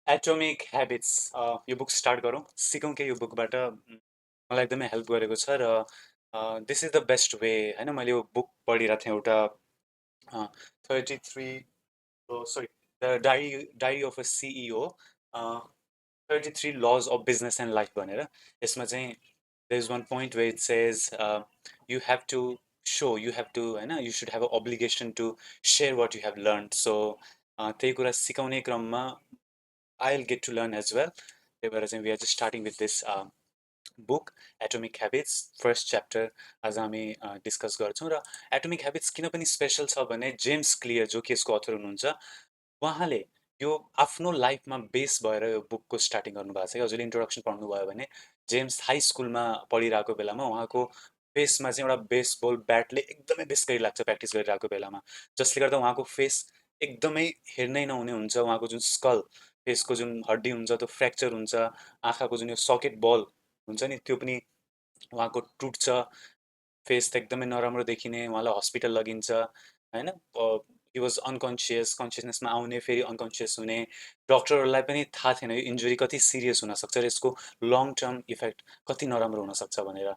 Atomic habits यो book start गरौँ सिकौँ के यो बुकबाट मलाई एकदमै हेल्प गरेको छ र this is the best way होइन। मैले यो बुक पढिरहेको थिएँ एउटा 33 sorry the diary of a CEO 33 laws of business and life भनेर। यसमा चाहिँ there is one point way it says you have to you have to होइन you should have a obligation to share what you have learn. So त्यही कुरा सिकाउने क्रममा I'll get to learn as well. त्यही भएर चाहिँ we are just starting with this book Atomic Habits first chapter आज हामी डिस्कस गर्छौँ। र एटोमिक ह्याबिट्स किन पनि स्पेसल छ भने जेम्स क्लियर जो कि यसको अथर हुनुहुन्छ उहाँले यो आफ्नो लाइफमा बेस भएर यो बुकको स्टार्टिङ गर्नुभएको छ। हजुरले इन्ट्रोडक्सन पढ्नुभयो भने जेम्स हाई स्कुलमा पढिरहेको बेलामा उहाँको फेसमा चाहिँ एउटा बेसबल ब्याटले एकदमै बेस गरी लाग्छ प्र्याक्टिस गरिरहेको बेलामा, जसले गर्दा उहाँको फेस एकदमै हेर्नै नहुने हुन्छ। उहाँको जुन स्कल फेसको जुन हड्डी हुन्छ त्यो फ्र्याक्चर हुन्छ, आँखाको जुन यो सकेट बल हुन्छ नि त्यो पनि उहाँको टुट्छ, फेस त एकदमै नराम्रो देखिने, उहाँलाई हस्पिटल लगिन्छ होइन। हि वाज अनकन्सियस, कन्सियसनेसमा आउने फेरि अनकन्सियस हुने, डक्टरहरूलाई पनि थाहा थिएन यो इन्जुरी कति सिरियस हुनसक्छ र यसको लङ टर्म इफेक्ट कति नराम्रो हुनसक्छ भनेर।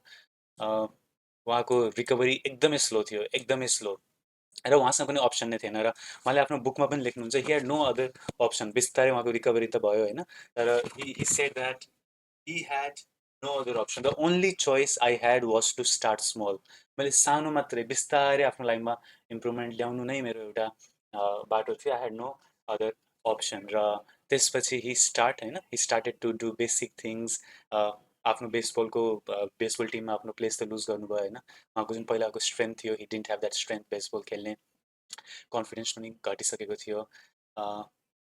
उहाँको रिकभरी एकदमै स्लो थियो, एकदमै स्लो, र उहाँसँग पनि अप्सन नै थिएन। र उहाँले आफ्नो बुकमा पनि लेख्नुहुन्छ he had no other option. बिस्तारै उहाँको रिकभरी त भयो होइन, तर he said that he had no other option. The only choice I had was to start small. मैले सानो मात्रै बिस्तारै आफ्नो लाइफमा इम्प्रुभमेन्ट ल्याउनु नै मेरो एउटा बाटो थियो। I had no other option. र त्यसपछि he started to do basic things. आफ्नो बेसबल टिममा आफ्नो प्लेस त लुज गर्नुभयो होइन। उहाँको जुन पहिलाको स्ट्रेन्थ थियो he didn't have that strength baseball खेल्ने, कन्फिडेन्स पनि घटिसकेको थियो।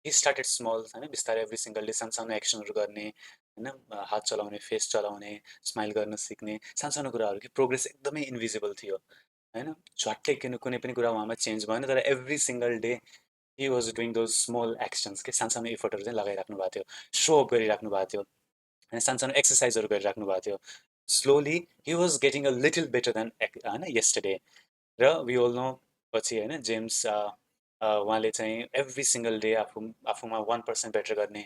हि स्टार्टेड स्मल होइन, बिस्तारै एभ्री सिङ्गल डे सानो सानो एक्सनहरू गर्ने होइन, हात चलाउने, फेस चलाउने, स्माइल गर्न सिक्ने, सानो सानो कुराहरू कि प्रोग्रेस एकदमै इन्भिजिबल थियो होइन। झट्टै कुनै पनि कुरा उहाँमा चेन्ज भएन, तर every single day he was doing those small actions के सानो सानो इफोर्टहरू चाहिँ लगाइराख्नु भएको थियो, सोअप गरिराख्नु भएको थियो होइन, सानो सानो एक्सर्साइजहरू गरिराख्नु भएको थियो। Slowly he was getting a little better than होइन यस्टरडे। र वी अल नो पछि होइन जेम्स उहाँले चाहिँ एभ्री सिङ्गल डे आफूमा 1% बेटर गर्ने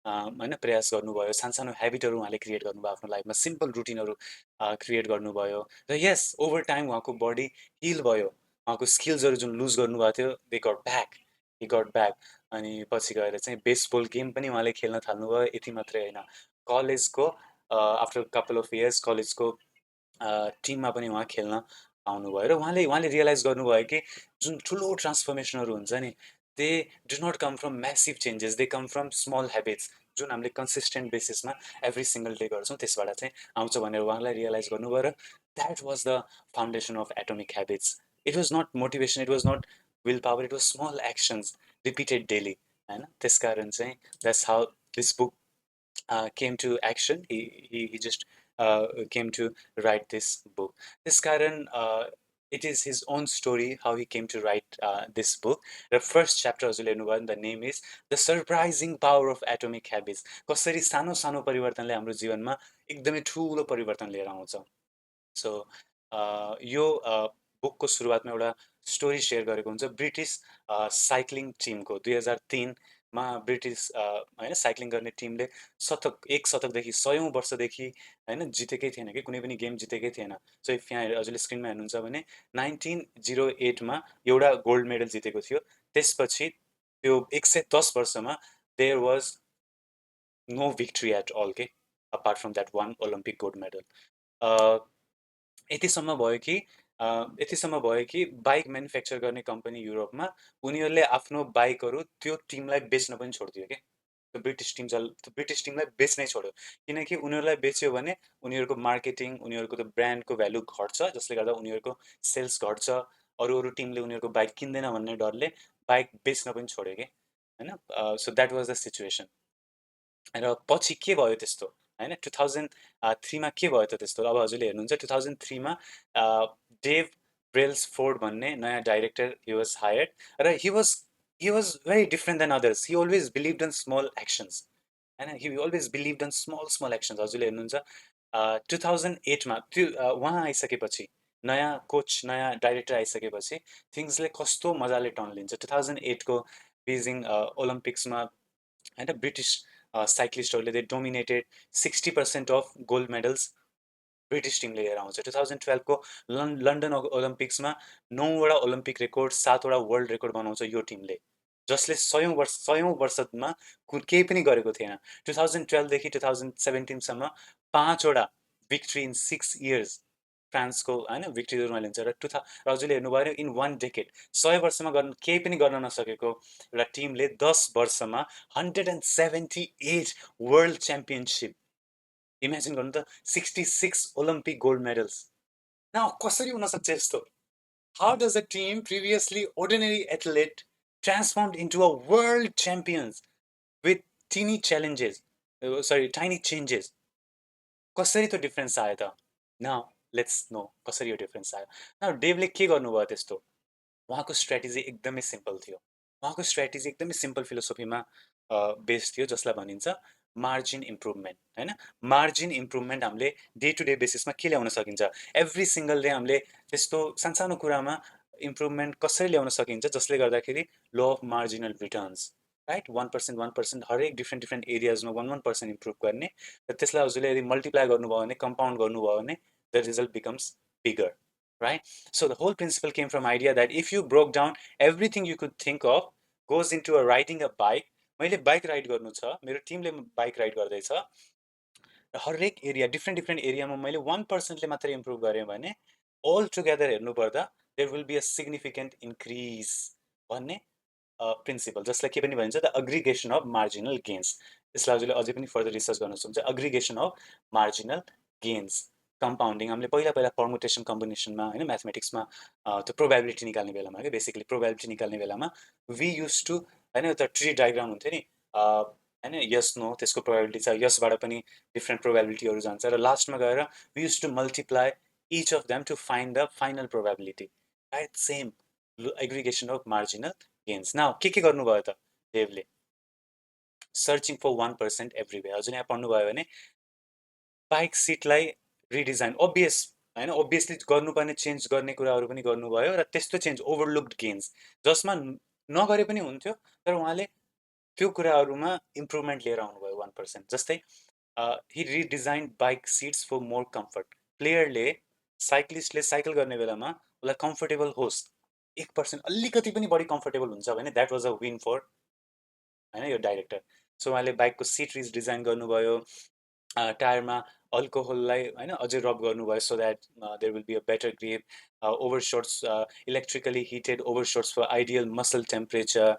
होइन प्रयास गर्नुभयो। सानो सानो हेबिटहरू उहाँले क्रिएट गर्नुभयो आफ्नो लाइफमा, सिम्पल रुटिनहरू क्रिएट गर्नुभयो। र यस ओभर टाइम उहाँको बडी हिल भयो, उहाँको स्किल्सहरू जुन लुज गर्नुभएको थियो they got back, he got back. अनि पछि गएर चाहिँ बेसबल गेम पनि उहाँले खेल्न थाल्नुभयो। यति मात्रै होइन, कलेजको आफ्टर कपाल अफ इयर्स कलेजको टिममा पनि उहाँ खेल्न आउनुभयो। र उहाँले रियलाइज गर्नुभयो कि जुन ठुलो ट्रान्सफर्मेसनहरू हुन्छ नि they do not come from massive changes, they come from small habits जुन हामीले कन्सिस्टेन्ट बेसिसमा एभ्री सिङ्गल डे गर्छौँ त्यसबाट चाहिँ आउँछ भनेर उहाँलाई रियलाइज गर्नुभयो। र that was the foundation of atomic habits. It was not motivation, it was not willpower, it was small actions repeated daily होइन। त्यस कारण चाहिँ that's how this book came to action. He just came to write this book. This Karan, it is his own story how he came to write this book. The first chapter हजुरले हेर्नुभयो, the name is The Surprising Power of Atomic Habits. कसरी सानो सानो परिवर्तनले हाम्रो जीवनमा एकदमै ठुलो परिवर्तन लिएर आउँछ। सो यो बुकको सुरुवातमा एउटा स्टोरी सेयर गरेको हुन्छ ब्रिटिस साइक्लिङ टिमको। 2003मा ब्रिटिस होइन साइक्लिङ गर्ने टिमले एक शतकदेखि 100औँ वर्षदेखि होइन जितेकै थिएन कि कुनै पनि गेम जितेकै थिएन। सो इफ यहाँ हजुरले स्क्रिनमा हेर्नुहुन्छ भने 1908मा एउटा गोल्ड मेडल जितेको थियो। त्यसपछि त्यो 110 वर्षमा there was no victory at all के apart from that one Olympic gold medal. यतिसम्म भयो कि बाइक म्यानुफ्याक्चर गर्ने कम्पनी युरोपमा उनीहरूले आफ्नो बाइकहरू त्यो टिमलाई बेच्न पनि छोडिदियो क्या। त्यो ब्रिटिस टिमलाई बेच्नै छोड्यो, किनकि उनीहरूलाई बेच्यो भने उनीहरूको मार्केटिङ, उनीहरूको त्यो ब्रान्डको भ्यालु घट्छ, जसले गर्दा उनीहरूको सेल्स घट्छ, अरू टिमले उनीहरूको बाइक किन्दैन भन्ने डरले बाइक बेच्न पनि छोड्यो कि होइन। So that was the situation. र पछि के भयो त्यस्तो होइन, 2003मा के भयो त त्यस्तो। अब हजुरले हेर्नुहुन्छ 2003मा डेभ ब्रेल्सफोर्ड भन्ने नयाँ डाइरेक्टर हि वाज हायर्ड, र he was very different than others. He always believe in small actions होइन, he always believe in small small actions. हजुरले हेर्नुहुन्छ 2008मा त्यो उहाँ आइसकेपछि, नयाँ कोच नयाँ डाइरेक्टर आइसकेपछि थिङ्सले कस्तो मजाले टर्न लिन्छ। 2008को बिजिङ ओलम्पिक्समा होइन ब्रिटिस साइक्लिस्टहरूले they dominated 60% of gold medals British टिमले लिएर आउँछ 2012को लन्डन ओलम्पिक्समा 9वटा ओलम्पिक रेकर्ड 7वटा वर्ल्ड रेकर्ड बनाउँछ यो टिमले जसले सयौँ वर्षमा केही पनि गरेको थिएन 2012देखि 2017सम्म 5वटा विक्ट्री इन 6 इयर्स फ्रान्सको होइन विक्ट्री रूपमा लिन्छ र हजुरले हेर्नुभयो भने इन 1 डेकेड 100 वर्षमा केही पनि गर्न नसकेको एउटा टिमले 10 वर्षमा 178 वर्ल्ड च्याम्पियनसिप इमेजिन गर्नु त 66 ओलम्पिक गोल्ड मेडल्स न कसरी हुनसक्छ यस्तो how does a team previously ordinary athlete transformed into a world champions with teeny challenges tiny changes कसरी त्यो डिफरेन्स आयो त न लेट्स नो कसरी यो डिफरेन्स आयो न डेभले के गर्नुभयो त्यस्तो उहाँको स्ट्राटेजी एकदमै सिम्पल थियो उहाँको स्ट्राटेजी एकदमै सिम्पल फिलोसोफीमा बेस थियो जसलाई भनिन्छ मार्जिन इम्प्रुभमेन्ट होइन मार्जिन इम्प्रुभमेन्ट हामीले डे टु डे बेसिसमा के ल्याउन सकिन्छ एभ्री सिङ्गल डे हामीले त्यस्तो सानसानो कुरामा इम्प्रुभमेन्ट कसरी ल्याउन सकिन्छ जसले गर्दाखेरि law of marginal returns right 1% हरेक डिफ्रेन्ट एरियाजमा 1% इम्प्रुभ गर्ने र त्यसलाई हजुरले यदि मल्टिप्लाई गर्नुभयो भने कम्पाउन्ड गर्नुभयो भने the result becomes bigger right? So the whole principle came from idea that if you broke down everything you could think of goes into a riding a bike. मैले बाइक राइड गर्नु छ मेरो टिमले bike ride गर्दैछ र हरेक area different एरियामा मैले 1%ले मात्रै इम्प्रुभ गरेँ भने अल टुगेदर हेर्नुपर्दा there will be a significant increase भन्ने प्रिन्सिपल जसलाई के पनि भनिन्छ the aggregation of marginal gains यसलाई हजुरले अझै पनि फर्दर रिसर्च गर्न सक्नुहुन्छ aggregation of marginal gains compounding हामीले पहिला पर्मुटेसन कम्बिनेसनमा होइन म्याथमेटिक्समा त्यो प्रोबेबिलिटी निकाल्ने बेलामा क्या बेसिकली प्रोबेबिलिटी निकाल्ने बेलामा वी युज टु होइन एउटा ट्री डायग्राम हुन्थ्यो नि होइन यस नो त्यसको प्रोबेबिलिटी छ यसबाट पनि डिफ्रेन्ट प्रोबेबिलिटीहरू जान्छ र लास्टमा गएर we use to multiply each of them to find the final probability right same aggregation of marginal gains now के गर्नुभयो त देवले सर्चिङ फर 1% एभ्रिवेयर हजुर यहाँ पढ्नुभयो भने बाइक सिटलाई रिडिजाइन अभियस होइन अभियसली गर्नुपर्ने चेन्ज गर्ने कुराहरू पनि गर्नुभयो र त्यस्तो चेन्ज ओभरलुक्ड गेन्स जसमा नगरे पनि हुन्थ्यो तर उहाँले त्यो कुराहरूमा इम्प्रुभमेन्ट लिएर आउनुभयो 1% जस्तै he redesign bike seats for more comfort प्लेयरले साइक्लिस्टले साइकल गर्ने बेलामा उसलाई कम्फर्टेबल होस् 1% अलिकति पनि बढी कम्फर्टेबल हुन्छ भने that was a win for होइन यो डाइरेक्टर सो उहाँले बाइकको सिट डिजाइन गर्नुभयो टायरमा अल्कोहललाई होइन अझै रब गर्नुभयो so that there will be a better grip overshorts electrically heated overshorts for ideal muscle temperature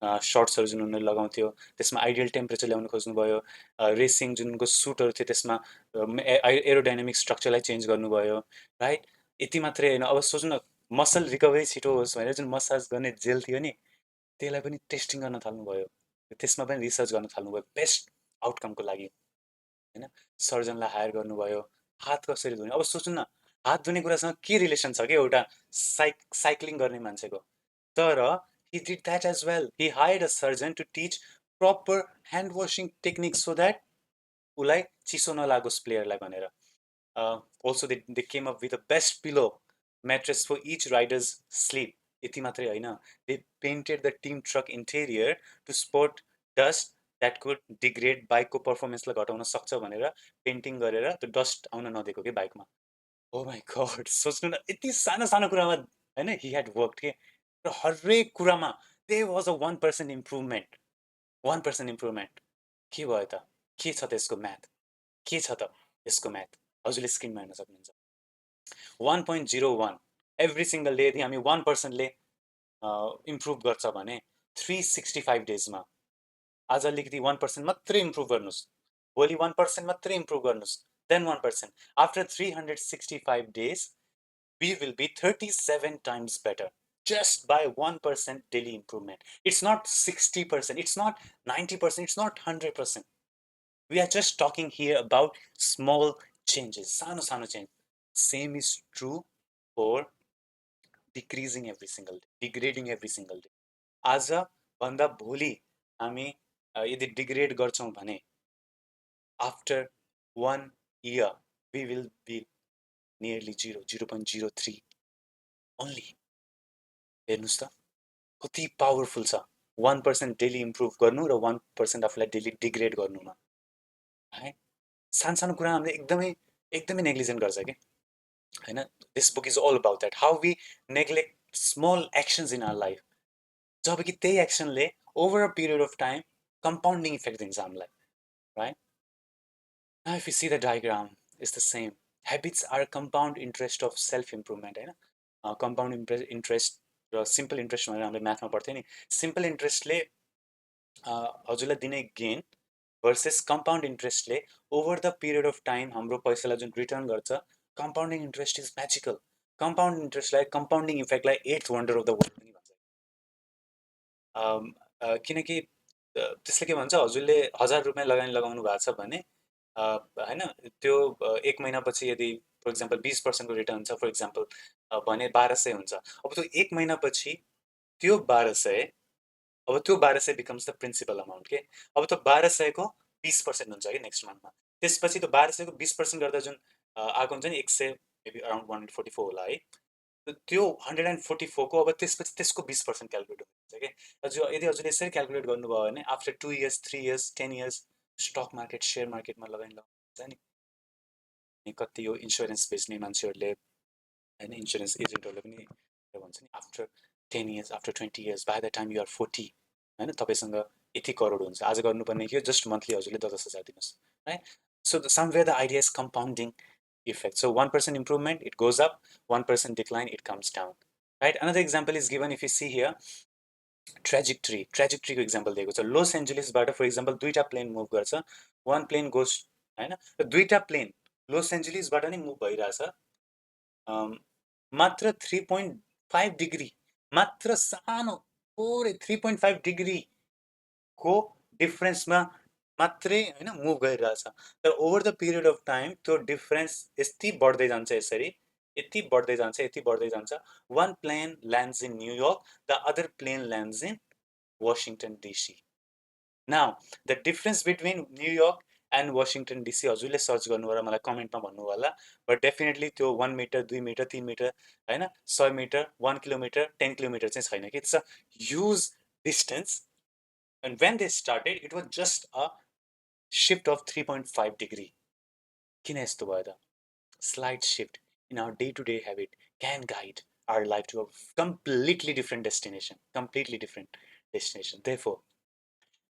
सर्ट्सहरू जुन उनीहरूले लगाउँथ्यो त्यसमा आइडियल टेम्परेचर ल्याउनु खोज्नुभयो रेसिङ जुनको सुटहरू थियो त्यसमा एरोडाइनामिक स्ट्रक्चरलाई चेन्ज गर्नुभयो राइट यति मात्रै होइन अब सोच्नु न मसल रिकभरी छिटो होस् भनेर जुन मसाज गर्ने जेल थियो नि त्यसलाई पनि टेस्टिङ गर्न थाल्नुभयो त्यसमा पनि रिसर्च गर्न थाल्नुभयो बेस्ट आउटकमको लागि होइन सर्जनलाई हायर गर्नुभयो हात कसरी धुने अब सोच्नु न हात धुने कुरासँग के रिलेसन छ कि एउटा साइक्लिङ गर्ने मान्छेको तर he did that as well. He hired a surgeon to teach proper hand washing techniques so that उसलाई चिसो नलागोस् प्लेयरलाई भनेर also they came up with the best pillow mattress for each rider's sleep यति मात्रै होइन they painted the team truck interior to spot dust that could degrade बाइकको पर्फर्मेन्सलाई घटाउन सक्छ भनेर पेन्टिङ गरेर त्यो डस्ट आउन नदिएको के बाइकमा ओ माई गड सोच्नु न यति सानो सानो कुरामा होइन ही ह्याड वर्क के र हरेक कुरामा they was a 1% improvement 1% improvement के भयो त के छ त्यसको म्याथ के छ त यसको म्याथ हजुरले स्क्रिनमा हेर्न सक्नुहुन्छ 1.01 एभ्री सिङ्गल डे यदि हामी 1%ले इम्प्रुभ गर्छ भने 365 डेजमा आज अलिकति 1% मात्रै इम्प्रुभ गर्नुहोस् भोलि 1% मात्रै इम्प्रुभ गर्नुहोस् then 1% after 365 days we will be 37 times better just by 1% daily improvement. It's not 60%, it's not 90%, it's not 100%. We are just talking here about small changes, sano sano change. Same is true for decreasing every single day, degrading every single day. आज भन्दा भोलि हामी यदि degrade गर्छौँ भने after 1 year we will be nearly 0.03 only हेर्नुस् त कति पावरफुल छ 1% डेली इम्प्रुभ गर्नु र 1% आफूलाई डेली डिग्रेड गर्नुमा है। सानो सानो कुरा हामीले एकदमै एकदमै नेग्लिजेन्ट गर्छ कि होइन। This book is all about that how we neglect small actions in our life, जब कि त्यही एक्सनले over a period of time compounding effect दिन्छ हामीलाई, right. Now if you see the diagram, it's the same. Habits are a compound interest of self improvement होइन। Compound interest र simple interest भनेर हामीले म्याथमा पढ्थ्यो नि। सिम्पल इन्ट्रेस्टले हजुरलाई दिने गेन भर्सेस कम्पाउन्ड इन्ट्रेस्टले over the period of time हाम्रो पैसालाई जुन रिटर्न गर्छ, compounding interest is magical. Compound इन्ट्रेस्टलाई, कम्पाउन्डिङ इफेक्टलाई eighth wonder of the world पनि भन्छ। किनकि त्यसले के भन्छ, हजुरले 1000 रुपियाँ लगाउनु भएको छ भने होइन, त्यो 1 महिनापछि यदि फर इक्जाम्पल 20% को रिटर्न छ फर इक्जाम्पल भने 1200 हुन्छ। अब त्यो 1 महिनापछि त्यो 1200, अब त्यो 1200 बिकम्स द प्रिन्सिपल अमाउन्ट के। अब त्यो 1200 को 20% हुन्छ कि नेक्स्ट मन्थमा। त्यसपछि त्यो 1200 को 20% गर्दा जुन आएको हुन्छ नि 100, मेबी अराउन्ड 144 होला है। त्यो 144 को अब त्यसपछि त्यसको 20% क्यालकुलेट हुन्छ कि। यदि हजुरले यसरी क्यालकुलेट गर्नुभयो भने after 2 years 3 years 10 years stock market share मार्केटमा लगाइन्छ नि। कति यो इन्सुरेन्स बेच्ने मान्छेहरूले होइन, इन्सुरेन्स एजेन्टहरूले पनि के भन्छ नि, after 10 years after 20 years by the time you're 40 होइन, तपाईँसँग यति करोड हुन्छ। आज गर्नुपर्ने के हो, जस्ट मन्थली हजुरले 10,000 दिनुहोस्, right. So somewhere the idea is compounding effect. So 1% improvement, it goes up, 1% decline, it comes down. Right? Another example is given if you see here, trajectory को example दिएको छ। लस एन्जलिसबाट फर इक्जाम्पल दुईटा plain move गर्छ, one plain goes होइन, दुईटा plain loss एन्जलिसबाट नै move भइरहेछ, मात्र 3.5 डिग्री, मात्र सानो थोरै 3.5 डिग्री को डिफरेन्समा मात्रै होइन मुभ गरिरहेछ। तर over the period of time त्यो डिफरेन्स यति बढ्दै जान्छ, यसरी यति बढ्दै जान्छ, यति बढ्दै जान्छ। One plain lands in New York, the other plain lands in Washington DC. Now the difference between New York and Washington DC हजुरले सर्च गर्नु होला, मलाई कमेन्टमा भन्नु होला। बट डेफिनेटली त्यो 1 मिटर 2 मिटर 3 मिटर होइन, 100 मिटर 1 किलोमिटर 10 किलोमिटर चाहिँ छैन कि। It's a huge distance. And when they started, it was just a shift of 3.5 degree. किन यस्तो भयो त? Slight shift in our day-to-day habit can guide our life to a completely different destination. Completely different destination. Therefore,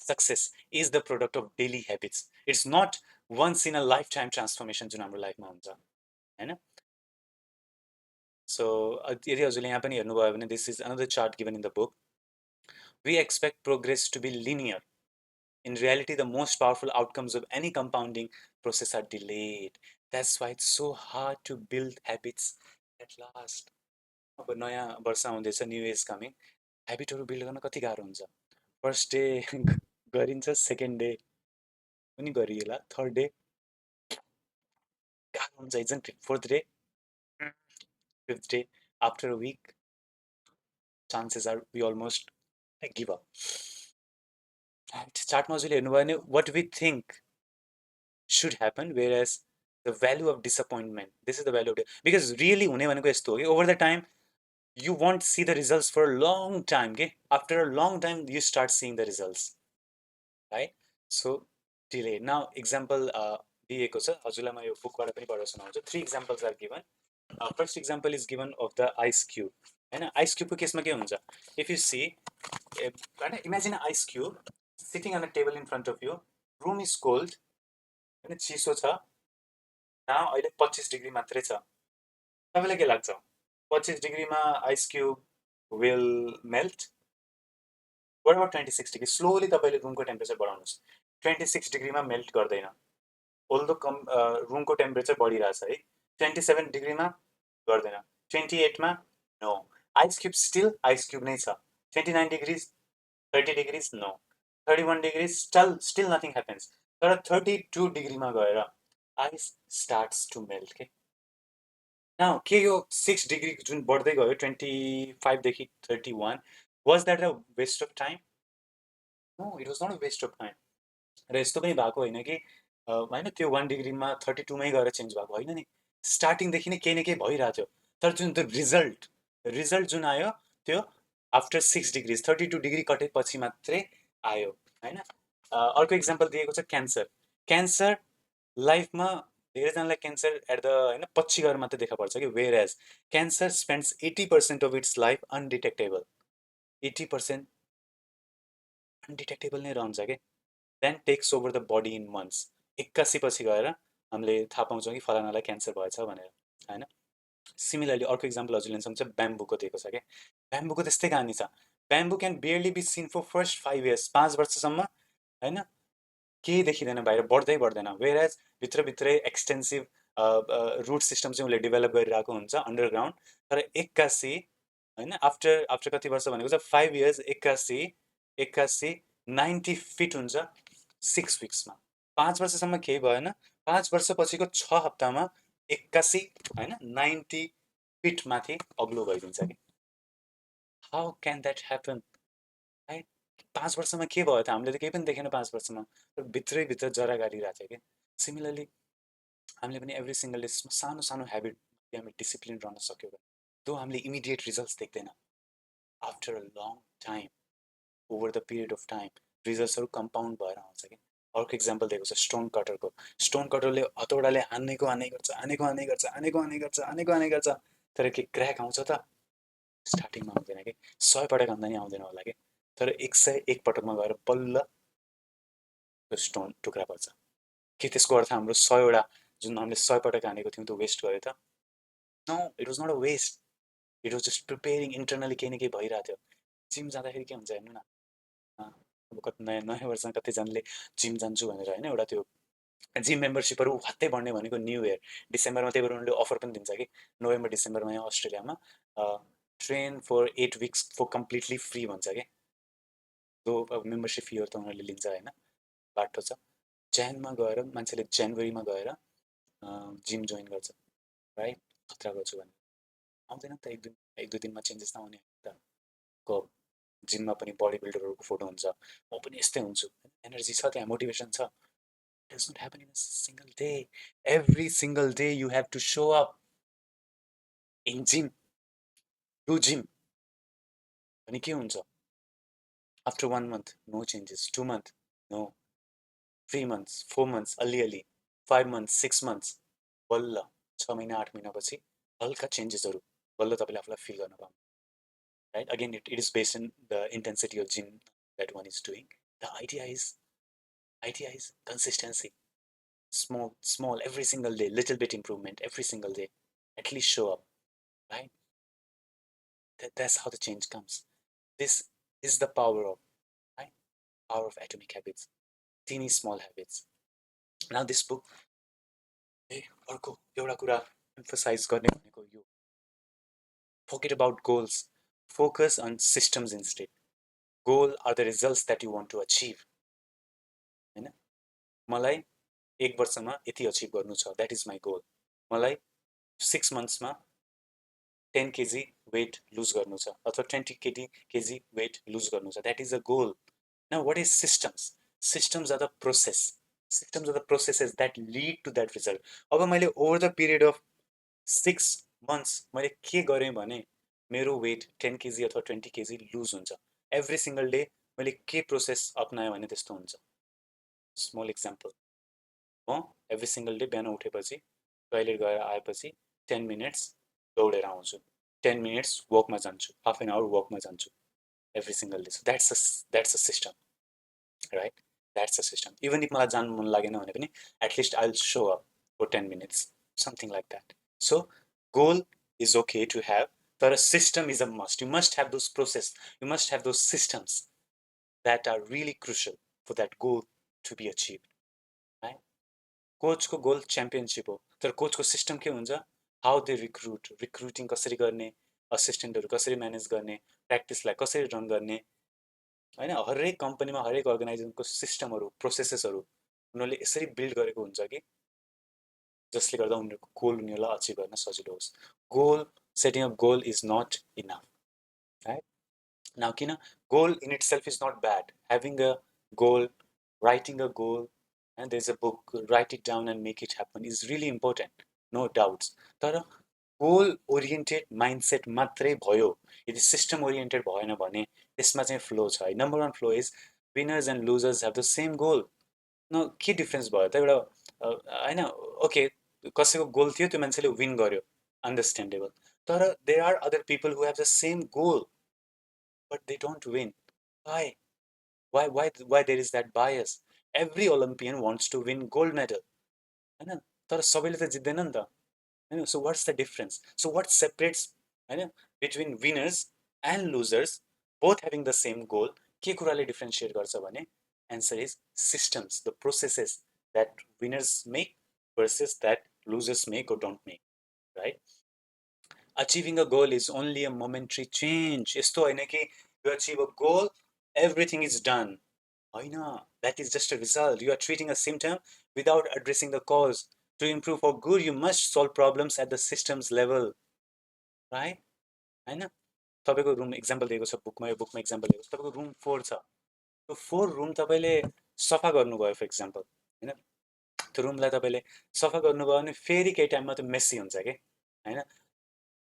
success is the product of daily habits. It's not once in a lifetime transformation जुन हाम्रो लाइफमा हुन्छ हैन। So यदि हजुरले यहाँ पनि हेर्नुभयो भने this is another chart given in the book. We expect progress to be linear. In reality, the most powerful outcomes of any compounding process are delayed. That's why it's so hard to build habits at last. अब नयाँ वर्ष आउँदैछ, new year is coming. हेबिटहरू build गर्न कति गाह्रो हुन्छ। First day गरिन्छ, सेकेन्ड डे पनि गरिएला, थर्ड डे गाह्रो हुन्छ, isn't it? Fourth day, fifth day, after a week chances are we almost give up. चार्टमा हजुरले हेर्नुभयो भने what we think should happen, whereas the value of disappointment, this is the value of because really हुने भनेको यस्तो हो कि over the time you won't see the results for a long time के, after a long time you start seeing the results, right? So delay. Now example दिएको छ हजुरलाई, म यो बुकबाट पनि पढेर सुनाउँछु। 3 examples are given. First example is given of the ice cube हैन। ice cube को केसमा के हुन्छ, if you see हैन, imagine an ice cube sitting on a table in front of you, room is cold हैन, चिसो छ, यहाँ अहिले 25 डिग्री मात्रै छ। तपाईलाई के लाग्छ, 25 डिग्रीमा ice cube will melt? What about 26 डिग्री? स्लोली तपाईले रुमको टेम्परेचर बढाउनुस्, 26 डिग्रीमा मेल्ट गर्दैन। अल्दो रुमको टेम्परेचर बढिरहेछ है, 27 डिग्रीमा गर्दैन, 28 मा no, ice cube still ice cube नै छ। 29 degrees, 30 degrees no, 31 degrees still nothing happens. तर 32 डिग्रीमा गएर आइस स्टार्ट्स टु मेल्ट के। नाउ के यो 6 डिग्री जुन बढ्दै गयो 25 देखि 31, was that a waste of time? No, it was not a waste of time. र यस्तो पनि भएको होइन कि होइन त्यो 1 डिग्रीमा 32 मै गएर चेन्ज भएको होइन नि, स्टार्टिङदेखि नै केही न केही भइरहेको थियो। तर जुन त्यो रिजल्ट जुन आयो त्यो आफ्टर 6 डिग्रिज 32 डिग्री कटेपछि मात्रै आयो होइन। अर्को इक्जाम्पल दिएको छ क्यान्सर। क्यान्सर लाइफमा धेरैजनालाई क्यान्सर एट द होइन पछि गएर मात्रै देखा पर्छ कि, whereas cancer spends 80% of its life undetectable. 80% undetectable नै रहन्छ कि, then takes over the body in months. 81 पछि गएर हामीले थाहा पाउँछौँ कि फलानालाई क्यान्सर भएछ भनेर होइन। सिमिलरली अर्को इक्जाम्पल हजुर लिन सक्नुहुन्छ, ब्याम्बूको दिएको छ क्या। ब्याम्बूको त्यस्तै कहानी छ। Bamboo can barely be seen for first 5 years, 5 वर्षसम्म होइन केही देखिँदैन, बाहिर बढ्दै बढ्दैन। वेयर एज भित्रभित्रै एक्सटेन्सिभ रुट सिस्टम चाहिँ उसले डेभलप गरिरहेको हुन्छ अन्डरग्राउन्ड। तर 81 होइन आफ्टर आफ्टर कति वर्ष भनेको छ 5 इयर्स, 81 81 90 फिट हुन्छ 6 विक्समा। 5 वर्षसम्म केही भएन, 5 वर्षपछिको 6 हप्तामा 81 होइन 90 फिट माथि अग्लो भइदिन्छ कि। हाउ क्यान द्याट ह्यापन है? 5 वर्षमा के भयो त? हामीले त केही पनि देखेन 5 वर्षमा, तर भित्रैभित्र जरा गाडिरहेको थियो कि। सिमिलरली हामीले पनि एभ्री सिङ्गल डे सानो सानो ह्याबिट हामी डिसिप्लिन रहन सक्यो भने, जो हामीले इमिडिएट रिजल्ट्स देख्दैन, after a long time, over the period of time रिजल्ट्सहरू कम्पाउन्ड भएर आउँछ कि। अर्को इक्जाम्पल दिएको छ स्टोन कटरको। स्टोन कटरले हतौडाले हान्नेको हान्ने गर्छ, हानेको हान्ने गर्छ, हानेको हान्ने गर्छ, हानेको हान्ने गर्छ, तर के क्र्याक आउँछ त? स्टार्टिङमा आउँदैन कि, 100 पटक हान्दा नि आउँदैन होला कि, तर 101 पटकमा गएर बल्ल त्यो स्टोन टुक्रा पर्छ। के त्यसको अर्थ हाम्रो 100वटा जुन हामीले 100 पटक हानेको थियौँ त्यो वेस्ट गयो त? No, it was not a waste, it was just preparing. Internally केही न केही भइरहेको थियो। जिम जाँदाखेरि के हुन्छ हेर्नु न, अब कति नयाँ नयाँ वर्षमा कतिजनाले जिम जान्छु भनेर होइन एउटा त्यो जिम मेम्बरसिपहरू हत्तै बढ्ने भनेको न्यू इयर डिसेम्बरमा, त्यही भएर उनीहरूले अफर पनि दिन्छ कि नोभेम्बर डिसेम्बरमा यहाँ अस्ट्रेलियामा train for 8 weeks for completely free भन्छ क्या। जो अब मेम्बरसिप फीहरू त उनीहरूले लिन्छ होइन, बाटो छ। ज्यानमा गएर मान्छेले जनवरीमा गएर जिम जोइन गर्छ, राइट, खतरा गर्छु भने आउँदैन नि त, एक दुई दिनमा चेन्जेस नआउने त। को जिममा पनि बडी बिल्डरहरूको फोटो हुन्छ, म पनि यस्तै हुन्छु, एनर्जी छ त्यहाँ, मोटिभेसन छ। Does not happen in a single day. Every single day you have to show up in gym. Do gym. अनि के हुन्छ? After 1 month, no changes. 2 months, no. 3 months, 4 months, अलिअलि 5 months, 6 months, बल्ल 6 महिना 8 महिनापछि हल्का चेन्जेसहरू बल्ल तपाईँले आफूलाई फिल गर्न पाउनु, right? Again it is based on the intensity of gym that one is doing. The idea is consistency. Small, every single day, little bit improvement every single day. At least show up, right? That's how the change comes. This is the power of, right? Power of atomic habits, teeny small habits. Now this book, अर्को एउटा कुरा emphasize गर्ने भनेको यो, forget about goals, focus on systems instead. Goal are the results that you want to achieve. हैन, मलाई 1 वर्षमा यति अचिभ गर्नु छ, that is my goal. मलाई 6 monthsमा 10 kg weight lose गर्नु छ अथवा 20 kg weight lose गर्नु छ, that is a goal. Now what is systems? Systems are the process. Systems are the processes that lead to that result. अब मैले over the period of 6 months मैले के गरेँ भने मेरो weight 10 kg अथवा 20 kg lose हुन्छ। Every single day मैले के process अपनाएँ भने त्यस्तो हुन्छ। Small example, म every single day बिहान उठेपछि टोइलेट गएर आएपछि 10 minutes दौडेर आउँछु, 10 minutes वकमा जान्छु, half an hour वकमा जान्छु every single day. So that's a system, right? That's a system. Even if मलाई जानु मन लागेन भने पनि at least I'll show up for 10 minutes, something like that. So goal is okay to have, but a system is a must. You must have those process, you must have those systems that are really crucial for that goal to be achieved, right? कोचको goal championship हो, तर कोचको system के हुन्छ? How they recruiting कसरी गर्ने, असिस्टेन्टहरू कसरी manage गर्ने, प्र्याक्टिसलाई कसरी रन गर्ने होइन। हरेक कम्पनीमा हरेक अर्गनाइजेसनको सिस्टमहरू प्रोसेसेसहरू उनीहरूले यसरी बिल्ड गरेको हुन्छ कि जसले गर्दा उनीहरूको गोल उनीहरूलाई अचिभ गर्न सजिलो होस्। Goal setting up goal is not enough, right? Now किन goal in itself is not bad, having a goal, writing a goal, and there's a book, write it down and make it happen, is really important, no doubts. तर goal oriented mindset मात्रै भयो, यदि system oriented भएन भने त्यसमा चाहिँ flow छ है। Number 1 flow is winners and losers have the same goal. न के डिफ्रेन्स भयो त? एउटा होइन, ओके, कसैको गोल थियो, त्यो मान्छेले विन गर्यो, अन्डरस्ट्यान्डेबल, तर there are other people who have the same goal but they don't win. Why why there is that bias? Every Olympian wants to win gold medal होइन, तर सबैले त जित्दैन नि त होइन। So what's the difference? So what separates होइन between winners and losers both having the same goal? के कुराले डिफ्रेन्सिएट गर्छ भने answer is systems, the processes that winners make versus that losers make or don't make, right? Achieving a goal is only a momentary change. यस्तो होइन कि you achieve a goal, everything is done. होइन, that is just a result. You are treating a symptom without addressing the cause. To improve for good, you must solve problems at the systems level, right? होइन, तपाईँको room example दिएको छ बुकमा, यो बुकमा example दिएको छ, तपाईँको रुम 4 छ, त्यो 4 रुम तपाईँले सफा गर्नुभयो फर इक्जाम्पल होइन, त्यो रुमलाई तपाईँले सफा गर्नुभयो भने फेरि केही टाइममा त्यो मेस्सी हुन्छ कि होइन,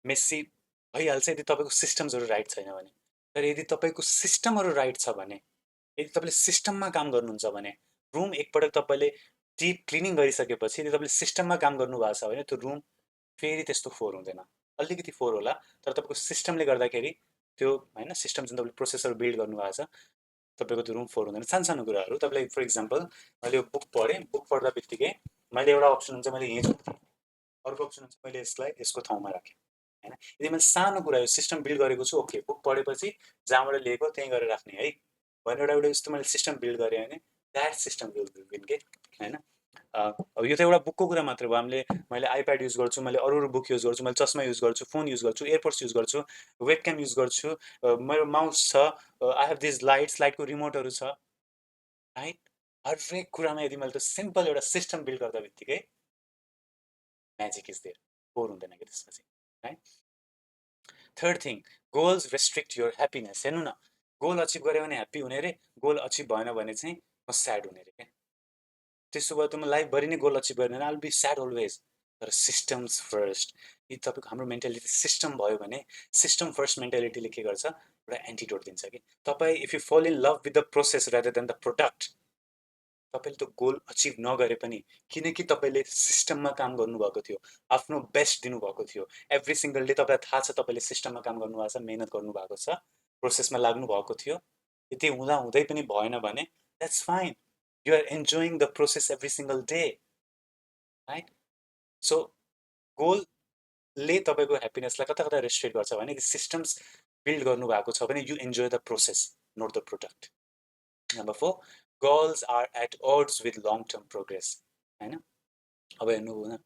मेस्सी भइहाल्छ यदि तपाईँको सिस्टम्सहरू राइट छैन भने। तर यदि तपाईँको सिस्टमहरू राइट छ भने, यदि तपाईँले सिस्टममा काम गर्नुहुन्छ भने, रुम एकपटक तपाईँले डिप क्लिनिङ गरिसकेपछि यदि तपाईँले सिस्टममा काम गर्नुभएको छ भने त्यो रुम फेरि त्यस्तो फोहोर हुँदैन। अलिकति फोहोर होला तर तपाईँको सिस्टमले गर्दाखेरि त्यो होइन, सिस्टम जुन तपाईँले प्रोसेसर बिल्ड गर्नुभएको छ तपाईँको त्यो रुम फोहोर हुँदैन। सानो सानो कुराहरू तपाईँले फर इक्जाम्पल मैले यो बुक पढेँ, बुक पढ्दा बित्तिकै मैले एउटा अप्सन हुन्छ मैले यहीँ जोड्थेँ, अर्को अप्सन हुन्छ मैले यसलाई यसको ठाउँमा राखेँ होइन। यदि मैले सानो कुरा यो सिस्टम बिल्ड गरेको छु, ओके, बुक पढेपछि जहाँबाट लिएको त्यहीँ गरेर राख्ने है भनेर एउटा यस्तो मैले सिस्टम बिल्ड गरेँ भने द्याट सिस्टम विल विन के होइन। अब यो त एउटा बुकको कुरा मात्र भयो। मैले आइप्याड युज गर्छु, मैले अरू अरू बुक युज गर्छु, मैले चस्मा युज गर्छु, फोन युज गर्छु, एयरपोड्स युज गर्छु, वेबक्याम युज गर्छु, मेरो माउस छ, आई हेभ दिस लाइट्स, लाइटको रिमोटहरू छ, राइट? हरेक कुरामा यदि मैले त सिम्पल एउटा सिस्टम बिल्ड गर्दा बित्तिकै म्याजिक इज देयर, फोहोर हुँदैन कि त्यसपछि, right? Third thing, goals restrict your happiness. हेर्नु न, गोल अचिभ गऱ्यो भने ह्याप्पी हुने अरे, गोल अचिभ भएन भने चाहिँ म स्याड हुने अरे क्या। त्यसो भए त म लाइफभरि नै गोल अचिभ गरेन, आइल बी स्याड अलवेज। तर सिस्टम्स फर्स्ट, यदि तपाईँको हाम्रो मेन्टालिटी सिस्टम भयो भने, सिस्टम फर्स्ट मेन्टालिटीले के गर्छ, एउटा एन्टिडोट दिन्छ कि तपाईँ इफ यु फल in love with the process rather then the product, तपाईँले त्यो गोल अचिभ नगरे पनि किनकि तपाईँले सिस्टममा काम गर्नुभएको थियो, आफ्नो बेस्ट दिनुभएको थियो, एभ्री सिङ्गल डे तपाईँलाई थाहा छ तपाईँले सिस्टममा काम गर्नुभएको छ, मेहनत गर्नुभएको छ, प्रोसेसमा लाग्नु भएको थियो, यति हुँदा हुँदै पनि भएन भने that's fine, you are enjoying the process every single day, right? So गोलले तपाईँको ह्याप्पिनेसलाई कता कता रेस्ट्रिक्ट गर्छ भने सिस्टम्स बिल्ड गर्नुभएको छ भने you enjoy the process not the product. Number 4, goals are at odds with long term progress होइन। अब हेर्नु न,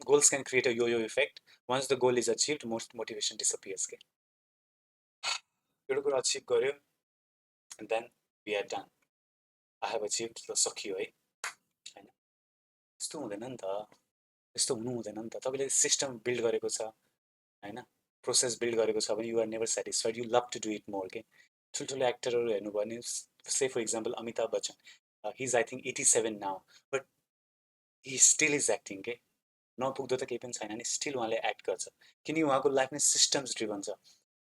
goals can create a yo-yo effect. Once the goal is achieved, most motivation disappears के। एउटा कुरा अचिभ गर्यो and then we are done, I have achieved, ल सकियो है होइन, यस्तो हुँदैन नि त, यस्तो हुनु हुँदैन नि त। तपाईँले सिस्टम बिल्ड गरेको छ होइन, प्रोसेस बिल्ड गरेको छ भने you are never satisfied, you love to do it more के। ठुल्ठुलो एक्टरहरू हेर्नुभयो भने say for example Amitabh Bachchan, he is I think 87 now, but he still is acting के, नपुग्दो त केही पनि छैन नि, स्टिल उहाँले एक्ट गर्छ किनकि उहाँको लाइफ नै सिस्टम्स ड्रिभन छ।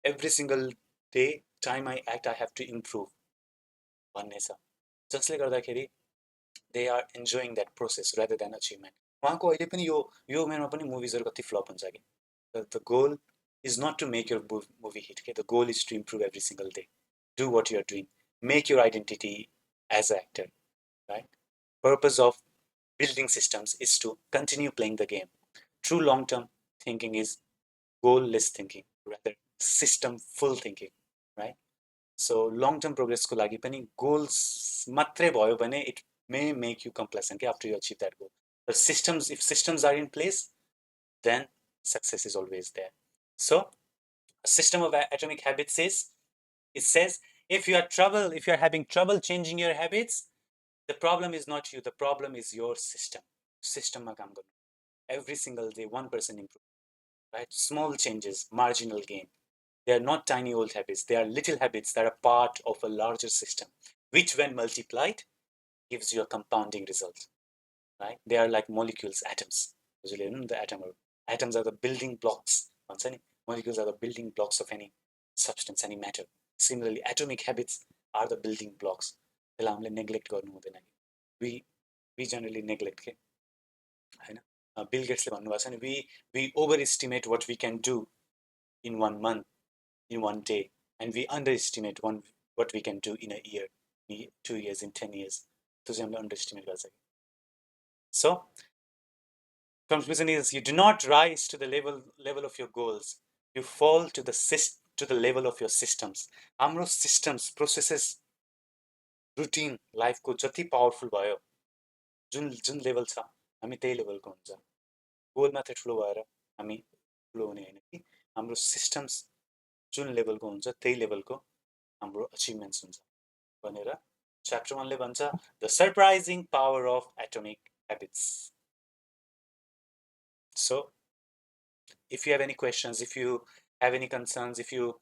Every single day time I act I have to improve भन्ने छ, जसले गर्दाखेरि they are enjoying that process rather than achievement. उहाँको अहिले पनि यो उमेरमा पनि मुभिजहरू कति फ्लप हुन्छ कि, the goal is not to make your movie hit के, the goal is to improve every single day, do what you are doing, make your identity as a actor, right? Purpose of building systems is to continue playing the game. True long-term thinking is goal-less thinking, rather system-full thinking, right? So long-term progress को लागि पनि goals मात्रै भयो भने it may make you complacent after you achieve that goal. But systems, if systems are in place, then success is always there. So a system of atomic habits is, it says, if you are having trouble changing your habits, the problem is not you, the problem is your system. System ma kaam garnu, every single day 1% improve, right? Small changes, marginal gain. They are not tiny old habits, they are little habits that are part of a larger system, which when multiplied gives you a compounding result, right? They are like molecules, atoms. The atom Atoms are the building blocks, molecules are the building blocks of any substance, any matter. Similarly, atomic habits are the building blocks. त्यसलाई हामीले neglect गर्नु हुँदैन कि we generally neglect के होइन bill गेट्सले भन्नुभएको छ नि we overestimate what we can do in 1 month, in 1 day, and we underestimate what we can do in a year, in 2 years, in 10 years. त्यो चाहिँ हामीले underestimate गर्छ. So conclusion is, you do not rise to the level of your goals, you fall to the level of your systems. हाम्रो systems, processes, routine life को जति powerful भयो, जुन level छ हामी त्यही लेभलको हुन्छ. गोल मात्रै ठुलो भएर हामी ठुलो हुने होइन कि हाम्रो सिस्टम्स जुन लेभलको हुन्छ त्यही लेभलको हाम्रो अचिभमेन्ट्स हुन्छ भनेर च्याप्टर 1 ले भन्छ the surprising power of atomic habits. So if you have any questions, if you have any concerns, if you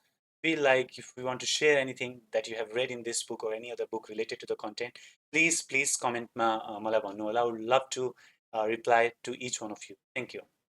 feel like if you want to share anything that you have read in this book or any other book related to the content, please comment ma malai भन्नु होला. I would love to reply to each one of you. Thank you.